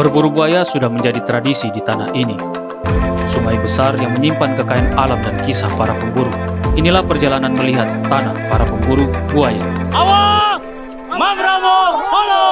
Berburu buaya sudah menjadi tradisi di tanah ini. Sungai besar yang menyimpan kekayaan alam dan kisah para pemburu. Inilah perjalanan melihat tanah para pemburu buaya. Awas! Mambramo! Holo!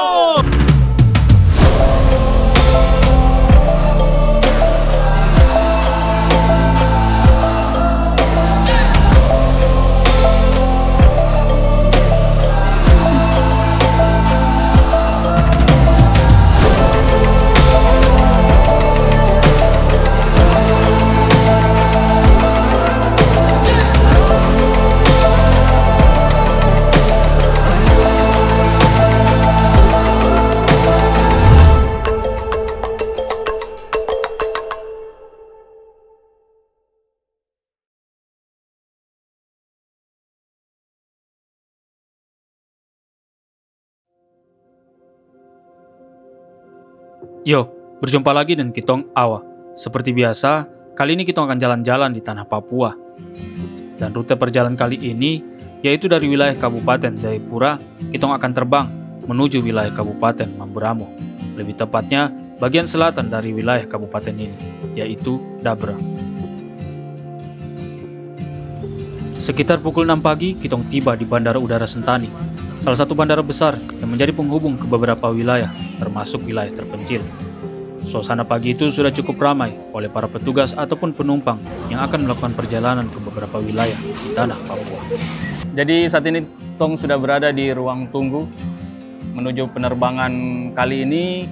Yo, berjumpa lagi dengan kitong Awa. Seperti biasa, kali ini kita akan jalan-jalan di tanah Papua. Dan rute perjalanan kali ini, yaitu dari wilayah Kabupaten Jayapura, kita akan terbang menuju wilayah Kabupaten Mamberamo. Lebih tepatnya, bagian selatan dari wilayah kabupaten ini, yaitu Dabra. Sekitar pukul 6 pagi, kita tiba di Bandara Udara Sentani, salah satu bandara besar yang menjadi penghubung ke beberapa wilayah, termasuk wilayah terpencil. Suasana pagi itu sudah cukup ramai oleh para petugas ataupun penumpang yang akan melakukan perjalanan ke beberapa wilayah di tanah Papua. Jadi saat ini Tong sudah berada di ruang tunggu menuju penerbangan kali ini.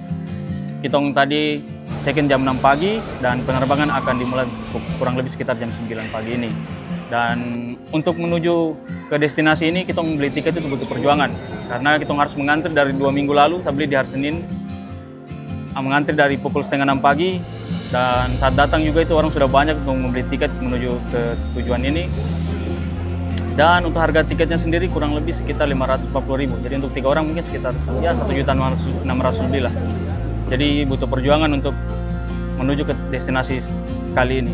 Kitong tadi check-in jam 6 pagi dan penerbangan akan dimulai kurang lebih sekitar jam 9 pagi ini. Dan untuk menuju ke destinasi ini kita beli tiket itu butuh perjuangan karena kita harus mengantri dari 2 minggu lalu. Saya beli di hari Senin, mengantri dari pukul setengah 6 pagi, dan saat datang juga itu orang sudah banyak untuk membeli tiket menuju ke tujuan ini. Dan untuk harga tiketnya sendiri kurang lebih sekitar 540.000. Jadi untuk 3 orang mungkin sekitar ya 1.600.000 lebih lah. Jadi butuh perjuangan untuk menuju ke destinasi kali ini.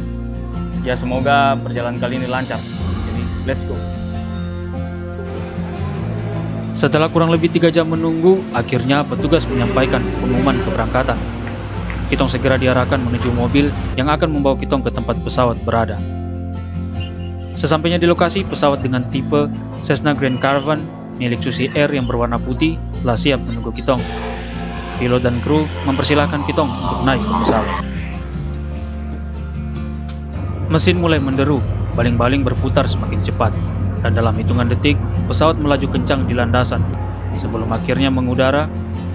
Ya semoga perjalanan kali ini lancar. Jadi let's go. Setelah kurang lebih 3 jam menunggu, akhirnya petugas menyampaikan pengumuman keberangkatan. Kitong segera diarahkan menuju mobil yang akan membawa Kitong ke tempat pesawat berada. Sesampainya di lokasi, pesawat dengan tipe Cessna Grand Caravan milik Susi Air yang berwarna putih telah siap menunggu Kitong. Pilot dan kru mempersilahkan Kitong untuk naik ke pesawat. Mesin mulai menderu, baling-baling berputar semakin cepat. Dan dalam hitungan detik, pesawat melaju kencang di landasan sebelum akhirnya mengudara,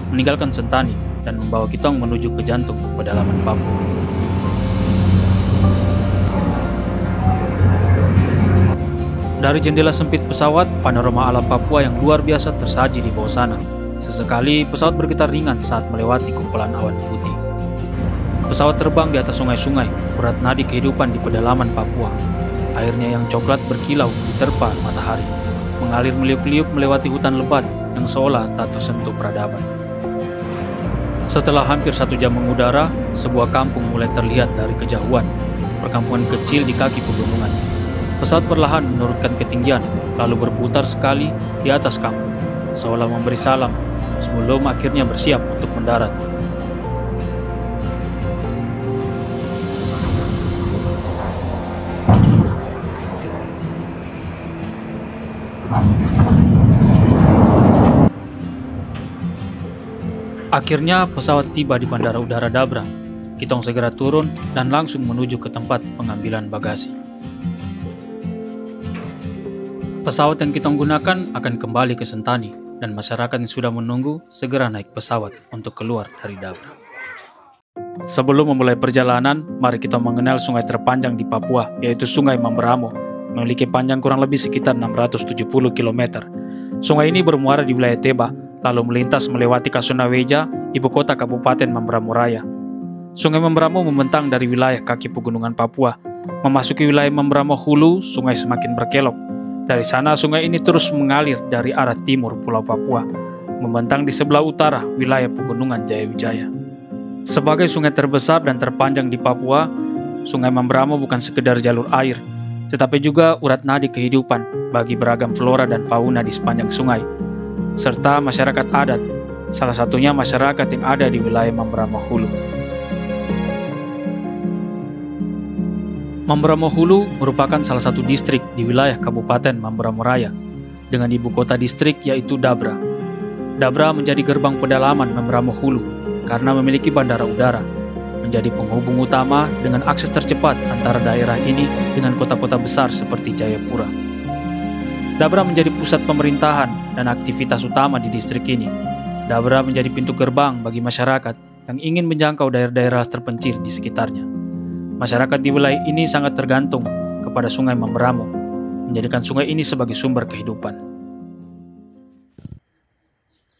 meninggalkan Sentani dan membawa Kitong menuju ke jantung pedalaman Papua. Dari jendela sempit pesawat, panorama alam Papua yang luar biasa tersaji di bawah sana. Sesekali pesawat bergetar ringan saat melewati kumpulan awan putih. Pesawat terbang di atas sungai-sungai, urat nadi kehidupan di pedalaman Papua. Airnya yang coklat berkilau diterpa matahari, mengalir meliuk-liuk melewati hutan lebat yang seolah tak tersentuh peradaban. Setelah hampir 1 jam mengudara, sebuah kampung mulai terlihat dari kejauhan, perkampungan kecil di kaki pegunungan. Pesawat perlahan menurunkan ketinggian, lalu berputar sekali di atas kampung, seolah memberi salam sebelum akhirnya bersiap untuk mendarat. Akhirnya pesawat tiba di Bandara Udara Dabra. Kitong segera turun dan langsung menuju ke tempat pengambilan bagasi. Pesawat yang Kitong gunakan akan kembali ke Sentani dan masyarakat yang sudah menunggu segera naik pesawat untuk keluar dari Dabra. Sebelum memulai perjalanan, mari kita mengenal sungai terpanjang di Papua, yaitu Sungai Mamberamo, memiliki panjang kurang lebih sekitar 670 km. Sungai ini bermuara di wilayah Teba, lalu melintas melewati Kasunaweja, ibu kota Kabupaten Mamberamo Raya. Sungai Mamberamo membentang dari wilayah kaki pegunungan Papua. Memasuki wilayah Mamberamo Hulu, sungai semakin berkelok. Dari sana sungai ini terus mengalir dari arah timur Pulau Papua, membentang di sebelah utara wilayah pegunungan Jayawijaya. Sebagai sungai terbesar dan terpanjang di Papua, Sungai Mamberamo bukan sekedar jalur air, tetapi juga urat nadi kehidupan bagi beragam flora dan fauna di sepanjang sungai, serta masyarakat adat salah satunya masyarakat yang ada di wilayah Mamberamo Hulu. Mamberamo Hulu merupakan salah satu distrik di wilayah Kabupaten Mamberamo Raya, dengan ibu kota distrik yaitu Dabra. Dabra menjadi gerbang pedalaman Mamberamo Hulu karena memiliki bandara udara, menjadi penghubung utama dengan akses tercepat antara daerah ini dengan kota-kota besar seperti Jayapura. Dabra menjadi pusat pemerintahan dan aktivitas utama di distrik ini. Dabra menjadi pintu gerbang bagi masyarakat yang ingin menjangkau daerah-daerah terpencil di sekitarnya. Masyarakat di wilayah ini sangat tergantung kepada Sungai Mamberamo, menjadikan sungai ini sebagai sumber kehidupan.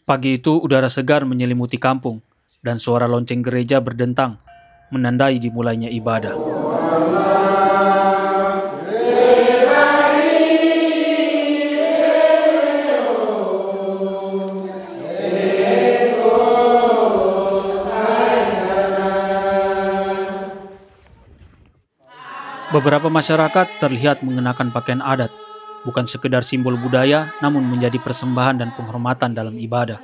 Pagi itu udara segar menyelimuti kampung dan suara lonceng gereja berdentang menandai dimulainya ibadah. Beberapa masyarakat terlihat mengenakan pakaian adat, bukan sekedar simbol budaya, namun menjadi persembahan dan penghormatan dalam ibadah.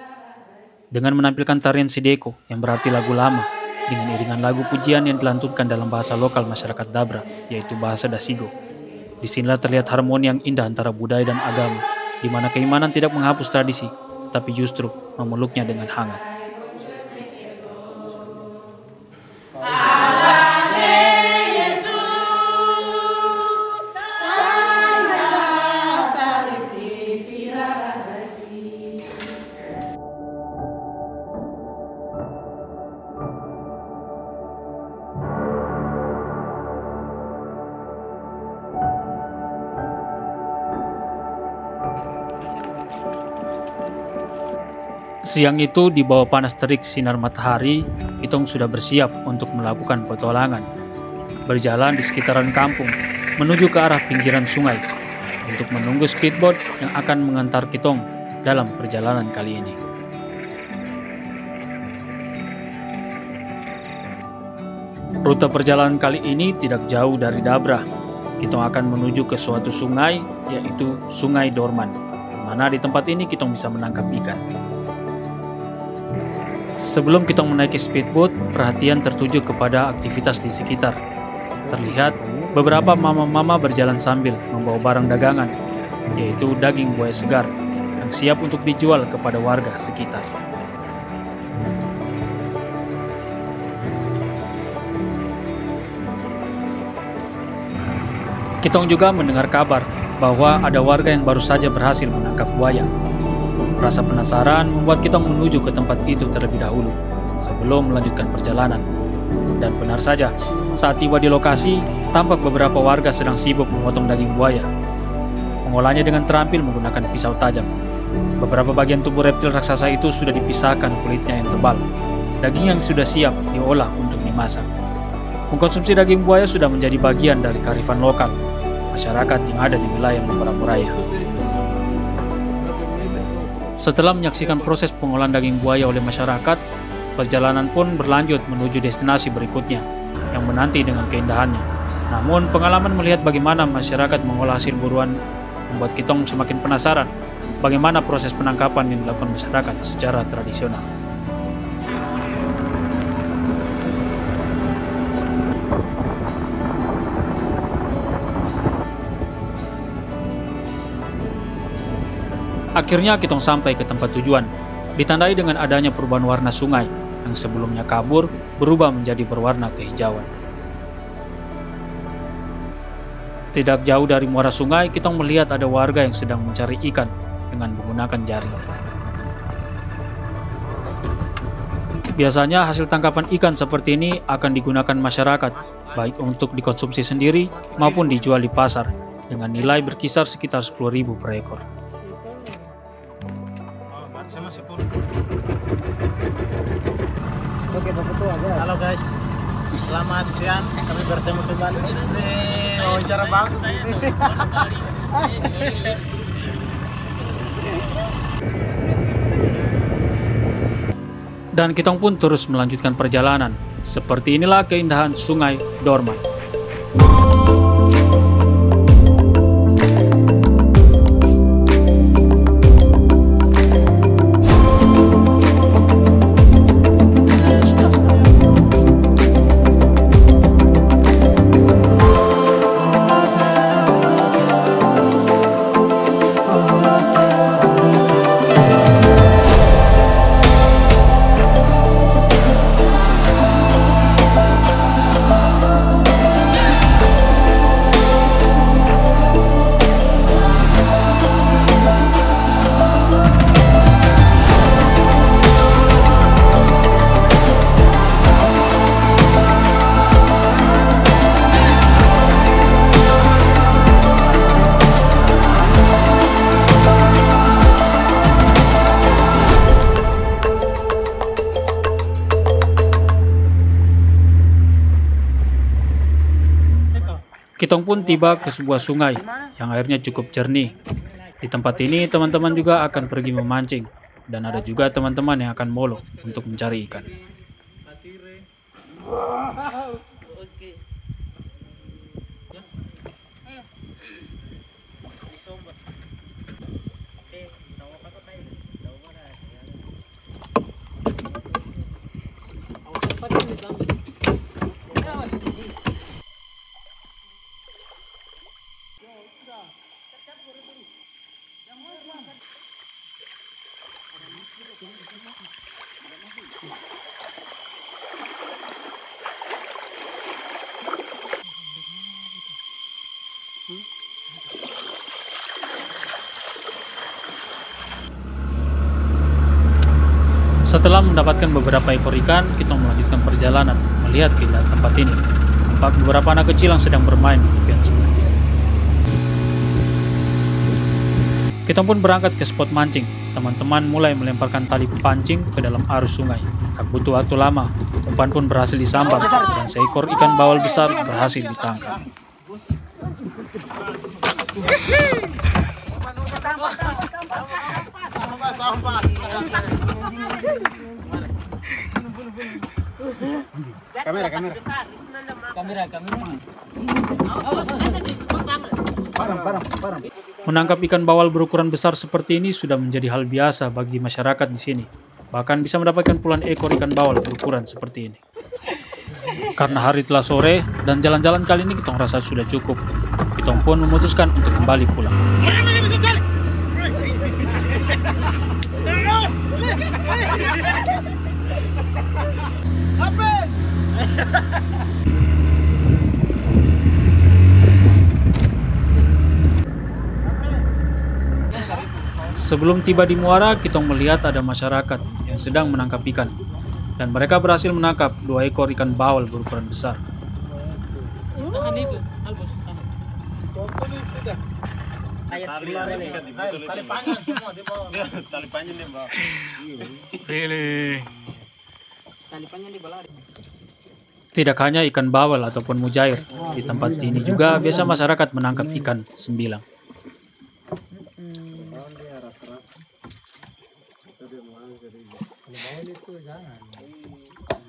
Dengan menampilkan tarian sideko yang berarti lagu lama, dengan iringan lagu pujian yang dilantunkan dalam bahasa lokal masyarakat Dabra, yaitu bahasa Dasigo. Disinilah terlihat harmoni yang indah antara budaya dan agama, di mana keimanan tidak menghapus tradisi, tetapi justru memeluknya dengan hangat. Siang itu di bawah panas terik sinar matahari, Kitong sudah bersiap untuk melakukan petualangan. Berjalan di sekitaran kampung, menuju ke arah pinggiran sungai, untuk menunggu speedboat yang akan mengantar Kitong dalam perjalanan kali ini. Rute perjalanan kali ini tidak jauh dari Dabra. Kitong akan menuju ke suatu sungai, yaitu Sungai Dorman, di mana di tempat ini Kitong bisa menangkap ikan. Sebelum Kitong menaiki speedboat, perhatian tertuju kepada aktivitas di sekitar. Terlihat beberapa mama-mama berjalan sambil membawa barang dagangan, yaitu daging buaya segar, yang siap untuk dijual kepada warga sekitar. Kitong juga mendengar kabar bahwa ada warga yang baru saja berhasil menangkap buaya. Rasa penasaran membuat Kitong menuju ke tempat itu terlebih dahulu, sebelum melanjutkan perjalanan. Dan benar saja, saat tiba di lokasi, tampak beberapa warga sedang sibuk memotong daging buaya. Mengolahnya dengan terampil menggunakan pisau tajam. Beberapa bagian tubuh reptil raksasa itu sudah dipisahkan kulitnya yang tebal. Daging yang sudah siap diolah untuk dimasak. Mengkonsumsi daging buaya sudah menjadi bagian dari kearifan lokal masyarakat yang ada di wilayah Mamberamo Raya. Setelah menyaksikan proses pengolahan daging buaya oleh masyarakat, perjalanan pun berlanjut menuju destinasi berikutnya yang menanti dengan keindahannya. Namun, pengalaman melihat bagaimana masyarakat mengolah hasil buruan membuat Kitong semakin penasaran bagaimana proses penangkapan yang dilakukan masyarakat secara tradisional. Akhirnya Kitong sampai ke tempat tujuan, ditandai dengan adanya perubahan warna sungai yang sebelumnya kabur berubah menjadi berwarna kehijauan. Tidak jauh dari muara sungai, Kitong melihat ada warga yang sedang mencari ikan dengan menggunakan jaring. Biasanya hasil tangkapan ikan seperti ini akan digunakan masyarakat, baik untuk dikonsumsi sendiri maupun dijual di pasar, dengan nilai berkisar sekitar 10.000 per ekor. Halo guys, selamat siang. Kami bertemu dengan wawancara bagus. Dan Kitong pun terus melanjutkan perjalanan. Seperti inilah keindahan Sungai Dorman. Kitong pun tiba ke sebuah sungai yang airnya cukup jernih. Di tempat ini teman-teman juga akan pergi memancing, dan ada juga teman-teman yang akan molo untuk mencari ikan. Setelah mendapatkan beberapa ekor ikan, kita melanjutkan perjalanan melihat keindahan tempat ini. Nampak beberapa anak kecil yang sedang bermain di tepian sungai. Kita pun berangkat ke spot mancing. Teman-teman mulai melemparkan tali pancing ke dalam arus sungai. Tak butuh waktu lama, umpan pun berhasil disambar dan seekor ikan bawal besar berhasil ditangkap. Menangkap ikan bawal berukuran besar seperti ini sudah menjadi hal biasa bagi masyarakat di sini. Bahkan bisa mendapatkan puluhan ekor ikan bawal berukuran seperti ini. Karena hari telah sore dan jalan-jalan kali ini kita merasa sudah cukup. Kita pun memutuskan untuk kembali pulang. Sebelum tiba di muara, kita melihat ada masyarakat yang sedang menangkap ikan. Dan mereka berhasil menangkap 2 ekor ikan bawal berukuran besar. Tidak hanya ikan bawal ataupun mujair, di tempat ini juga biasa masyarakat menangkap ikan sembilang.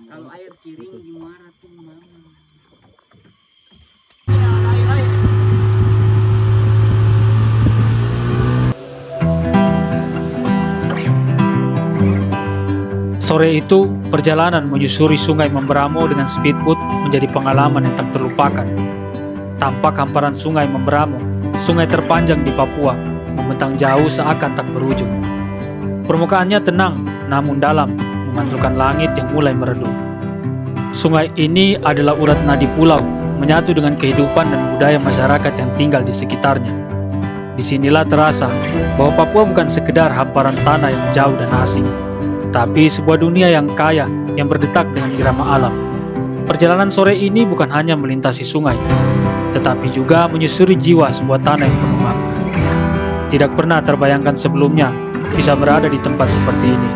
Kalau air kering di muara tuh mana? Sore itu, perjalanan menyusuri sungai Memberamo dengan speedboat menjadi pengalaman yang tak terlupakan. Tampak hamparan sungai Memberamo, sungai terpanjang di Papua, membentang jauh seakan tak berujung. Permukaannya tenang, namun dalam, memantulkan langit yang mulai meredup. Sungai ini adalah urat nadi pulau, menyatu dengan kehidupan dan budaya masyarakat yang tinggal di sekitarnya. Disinilah terasa bahwa Papua bukan sekedar hamparan tanah yang jauh dan asing, tetapi sebuah dunia yang kaya, yang berdetak dengan irama alam. Perjalanan sore ini bukan hanya melintasi sungai, tetapi juga menyusuri jiwa sebuah tanah yang penuh makna. Tidak pernah terbayangkan sebelumnya bisa berada di tempat seperti ini.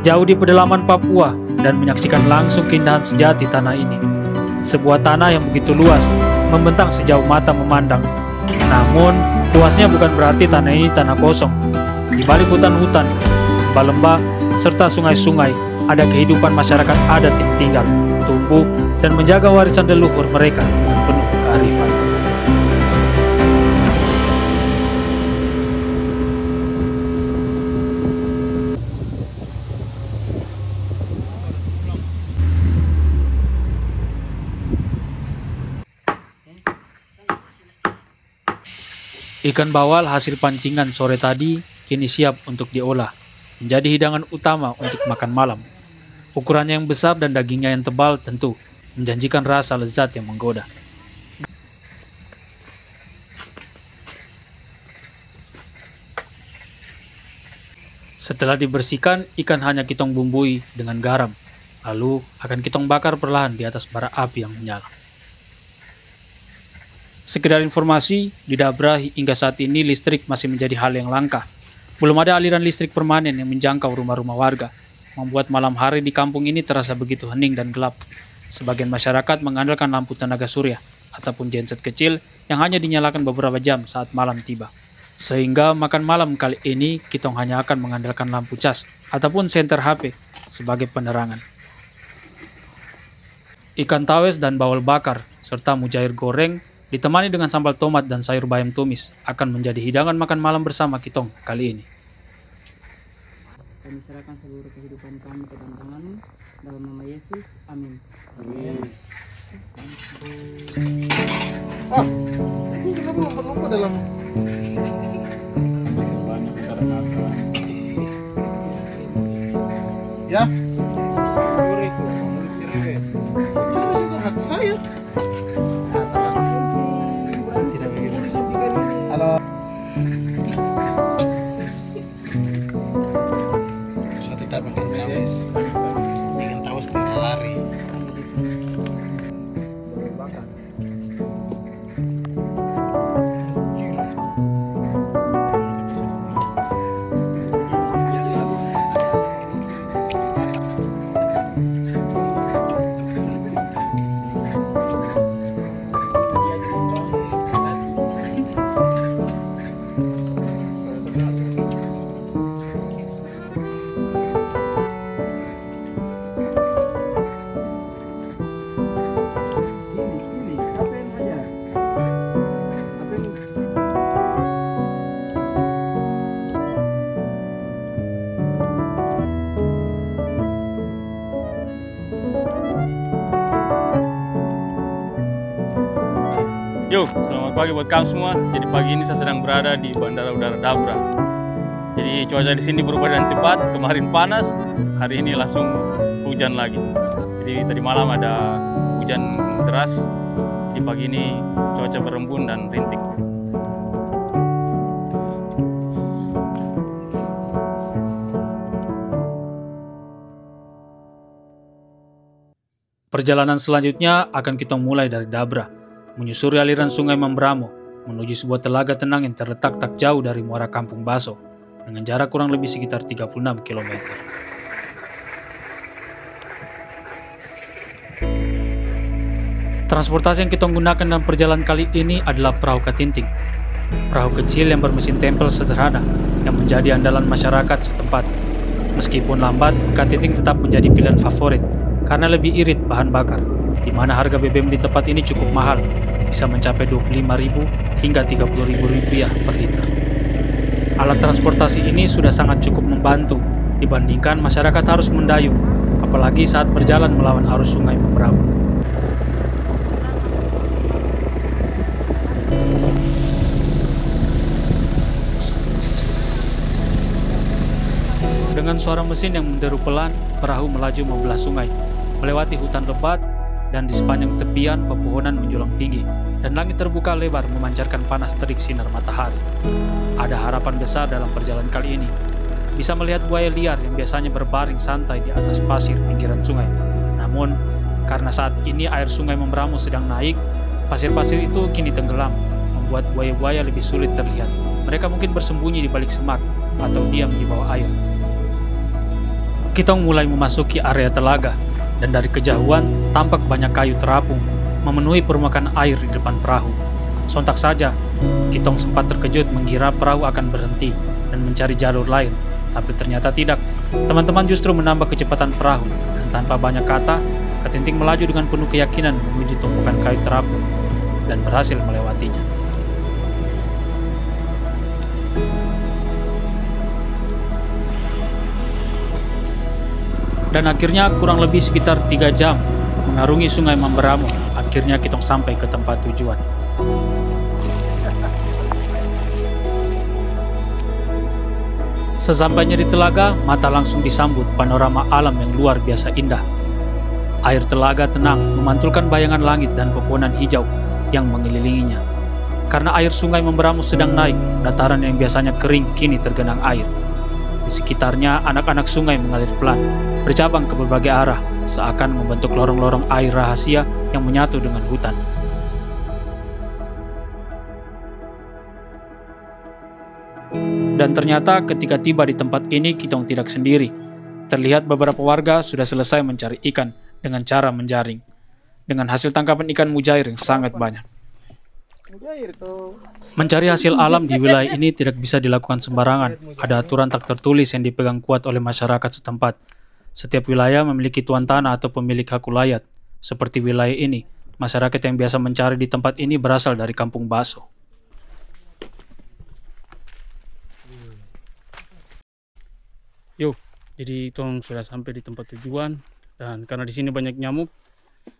Jauh di pedalaman Papua dan menyaksikan langsung keindahan sejati tanah ini. Sebuah tanah yang begitu luas, membentang sejauh mata memandang. Namun, luasnya bukan berarti tanah ini tanah kosong. Di balik hutan-hutan, lembah-lembah, serta sungai-sungai, ada kehidupan masyarakat adat yang tinggal, tumbuh, dan menjaga warisan leluhur mereka dengan penuh kearifan. Ikan bawal hasil pancingan sore tadi kini siap untuk diolah, menjadi hidangan utama untuk makan malam. Ukurannya yang besar dan dagingnya yang tebal tentu menjanjikan rasa lezat yang menggoda. Setelah dibersihkan, ikan hanya kitong bumbui dengan garam, lalu akan kitong bakar perlahan di atas bara api yang menyala. Sekedar informasi, di Dabra hingga saat ini listrik masih menjadi hal yang langka. Belum ada aliran listrik permanen yang menjangkau rumah-rumah warga, membuat malam hari di kampung ini terasa begitu hening dan gelap. Sebagian masyarakat mengandalkan lampu tenaga surya ataupun genset kecil yang hanya dinyalakan beberapa jam saat malam tiba. Sehingga makan malam kali ini kitong hanya akan mengandalkan lampu cas ataupun senter HP sebagai penerangan. Ikan tawes dan bawal bakar serta mujair goreng ditemani dengan sambal tomat dan sayur bayam tumis akan menjadi hidangan makan malam bersama kitong kali ini. Kami serahkan seluruh kehidupan kami ke dalam tangan-Mu, dalam nama Yesus, amin. Ini kenapa lompat-lompat dalam ya? Itu hak saya. Tidak begitu. Halo. Saya tetap makan tawes. Ikan tawes tidak lari. Bakar. Yo, selamat pagi buat kamu semua. Jadi pagi ini saya sedang berada di Bandara Udara Dabra. Jadi cuaca di sini berubah dengan cepat. Kemarin panas, hari ini langsung hujan lagi. Jadi tadi malam ada hujan deras. Di pagi ini cuaca berembun dan rintik. Perjalanan selanjutnya akan kita mulai dari Dabra, menyusuri aliran sungai Mambramo, menuju sebuah telaga tenang yang terletak tak jauh dari muara Kampung Baso, dengan jarak kurang lebih sekitar 36 km. Transportasi yang kita gunakan dalam perjalanan kali ini adalah perahu katinting. Perahu kecil yang bermesin tempel sederhana, yang menjadi andalan masyarakat setempat. Meskipun lambat, katinting tetap menjadi pilihan favorit, karena lebih irit bahan bakar, di mana harga BBM di tempat ini cukup mahal, bisa mencapai Rp25.000 hingga Rp30.000 per liter. Alat transportasi ini sudah sangat cukup membantu dibandingkan masyarakat harus mendayung, apalagi saat berjalan melawan arus sungai Mambramo. Dengan suara mesin yang menderu pelan, perahu melaju membelah sungai, melewati hutan lebat, dan di sepanjang tepian pepohonan menjulang tinggi, dan langit terbuka lebar memancarkan panas terik sinar matahari. Ada harapan besar dalam perjalanan kali ini, bisa melihat buaya liar yang biasanya berbaring santai di atas pasir pinggiran sungai. Namun, karena saat ini air sungai Mambramo sedang naik, pasir-pasir itu kini tenggelam, membuat buaya-buaya lebih sulit terlihat. Mereka mungkin bersembunyi di balik semak, atau diam di bawah air. Kita mulai memasuki area telaga, dan dari kejauhan tampak banyak kayu terapung memenuhi permukaan air di depan perahu. Sontak saja, Kitong sempat terkejut mengira perahu akan berhenti dan mencari jalur lain, tapi ternyata tidak. Teman-teman justru menambah kecepatan perahu, dan tanpa banyak kata, Katinting melaju dengan penuh keyakinan menuju tumpukan kayu terapung dan berhasil melewatinya. Dan akhirnya kurang lebih sekitar 3 jam mengarungi sungai Mambramo, akhirnya Kitong sampai ke tempat tujuan. Sesampainya di telaga, mata langsung disambut panorama alam yang luar biasa indah. Air telaga tenang memantulkan bayangan langit dan pepohonan hijau yang mengelilinginya. Karena air sungai Mambramo sedang naik, dataran yang biasanya kering kini tergenang air. Di sekitarnya, anak-anak sungai mengalir pelan, bercabang ke berbagai arah, seakan membentuk lorong-lorong air rahasia yang menyatu dengan hutan. Dan ternyata ketika tiba di tempat ini, Kitong tidak sendiri. Terlihat beberapa warga sudah selesai mencari ikan dengan cara menjaring. dengan hasil tangkapan ikan mujair yang sangat banyak. Mujair tuh. Mencari hasil alam di wilayah ini tidak bisa dilakukan sembarangan. Ada aturan tak tertulis yang dipegang kuat oleh masyarakat setempat. Setiap wilayah memiliki tuan tanah atau pemilik hak ulayat. Seperti wilayah ini, masyarakat yang biasa mencari di tempat ini berasal dari Kampung Baso. Yo, jadi tong sudah sampai di tempat tujuan, dan karena di sini banyak nyamuk,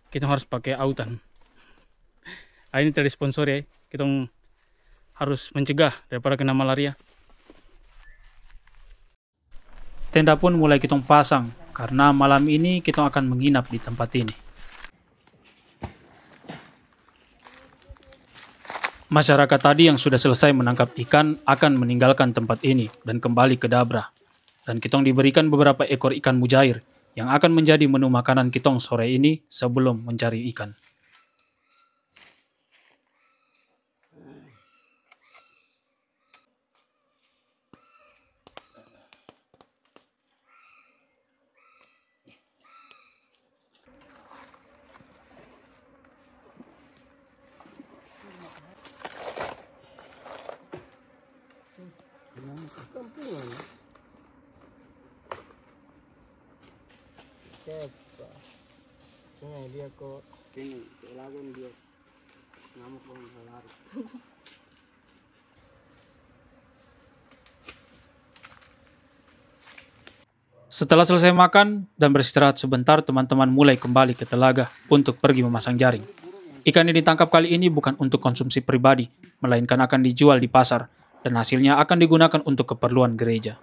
kita harus pakai autan. Ini tidak disponsori ya, kita harus mencegah daripada kena malaria. Tenda pun mulai kita pasang, karena malam ini kita akan menginap di tempat ini. Masyarakat tadi yang sudah selesai menangkap ikan akan meninggalkan tempat ini dan kembali ke Dabra. Dan kitong diberikan beberapa ekor ikan mujair yang akan menjadi menu makanan kitong sore ini sebelum mencari ikan. Dia kok Ini lagun dia ngamuk lari. Setelah selesai makan dan beristirahat sebentar, teman-teman mulai kembali ke telaga untuk pergi memasang jaring. Ikan yang ditangkap kali ini bukan untuk konsumsi pribadi, melainkan akan dijual di pasar, dan hasilnya akan digunakan untuk keperluan gereja.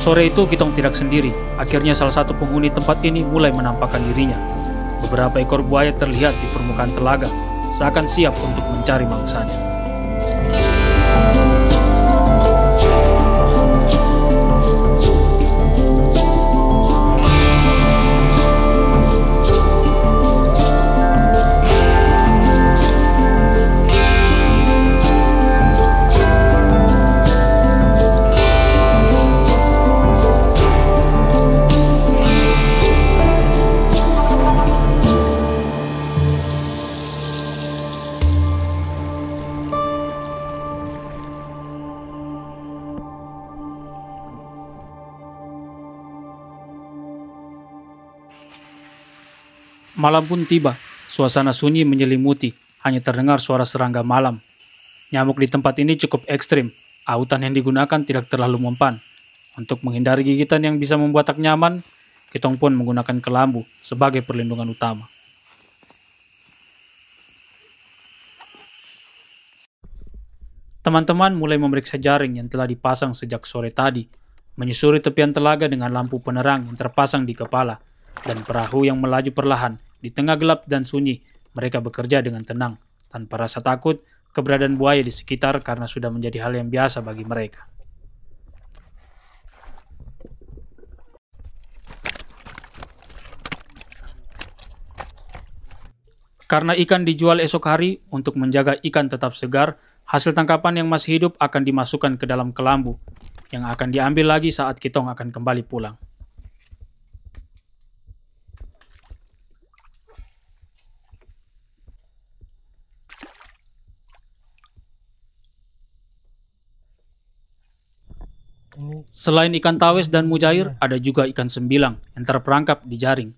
Sore itu kitong tidak sendiri. Akhirnya salah satu penghuni tempat ini mulai menampakkan dirinya. Beberapa ekor buaya terlihat di permukaan telaga, seakan siap untuk mencari mangsanya. Malam pun tiba, suasana sunyi menyelimuti, hanya terdengar suara serangga malam. Nyamuk di tempat ini cukup ekstrim, autan yang digunakan tidak terlalu mempan. Untuk menghindari gigitan yang bisa membuat tak nyaman, kitong pun menggunakan kelambu sebagai perlindungan utama. Teman-teman mulai memeriksa jaring yang telah dipasang sejak sore tadi, menyusuri tepian telaga dengan lampu penerang yang terpasang di kepala, dan perahu yang melaju perlahan. Di tengah gelap dan sunyi, mereka bekerja dengan tenang, tanpa rasa takut keberadaan buaya di sekitar karena sudah menjadi hal yang biasa bagi mereka. Karena ikan dijual esok hari, untuk menjaga ikan tetap segar, hasil tangkapan yang masih hidup akan dimasukkan ke dalam kelambu, yang akan diambil lagi saat kitong akan kembali pulang. Selain ikan tawes dan mujair, ada juga ikan sembilang yang terperangkap di jaring.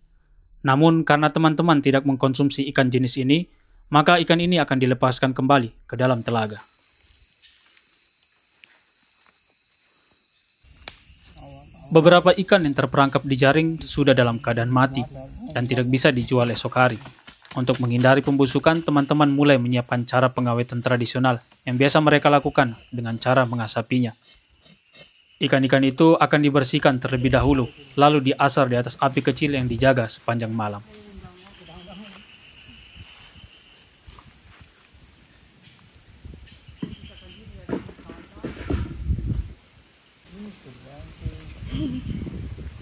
Namun karena teman-teman tidak mengkonsumsi ikan jenis ini, maka ikan ini akan dilepaskan kembali ke dalam telaga. Beberapa ikan yang terperangkap di jaring sudah dalam keadaan mati dan tidak bisa dijual esok hari. Untuk menghindari pembusukan, teman-teman mulai menyiapkan cara pengawetan tradisional yang biasa mereka lakukan dengan cara mengasapinya. Ikan-ikan itu akan dibersihkan terlebih dahulu, lalu diasar di atas api kecil yang dijaga sepanjang malam.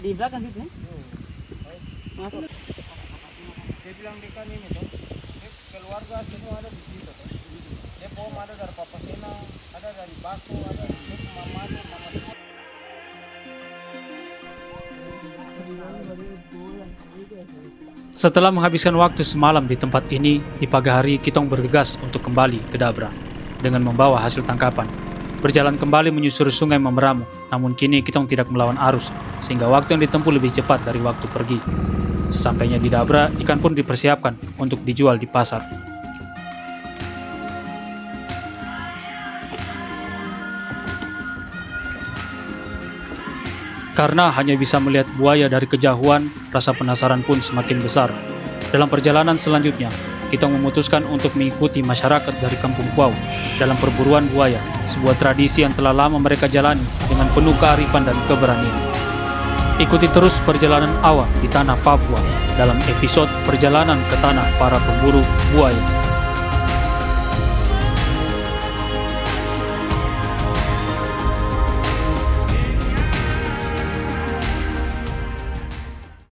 Di belakang situ nih. Masuk. Dia bilang di kan ini tuh, keluarga semua ada di situ tuh. Dia pom ada dari Papa Sena, ada dari Baku, ada dari Mama ada, Mama ada. Setelah menghabiskan waktu semalam di tempat ini, di pagi hari kitong bergegas untuk kembali ke Dabra dengan membawa hasil tangkapan. Berjalan kembali menyusuri sungai Mamberamo, namun kini kitong tidak melawan arus, sehingga waktu yang ditempuh lebih cepat dari waktu pergi. Sesampainya di Dabra, ikan pun dipersiapkan untuk dijual di pasar. Karena hanya bisa melihat buaya dari kejauhan, rasa penasaran pun semakin besar. Dalam perjalanan selanjutnya, kita memutuskan untuk mengikuti masyarakat dari Kampung Puau dalam perburuan buaya, sebuah tradisi yang telah lama mereka jalani dengan penuh kearifan dan keberanian. Ikuti terus perjalanan awak di tanah Papua dalam episode Perjalanan ke Tanah Para Pemburu Buaya.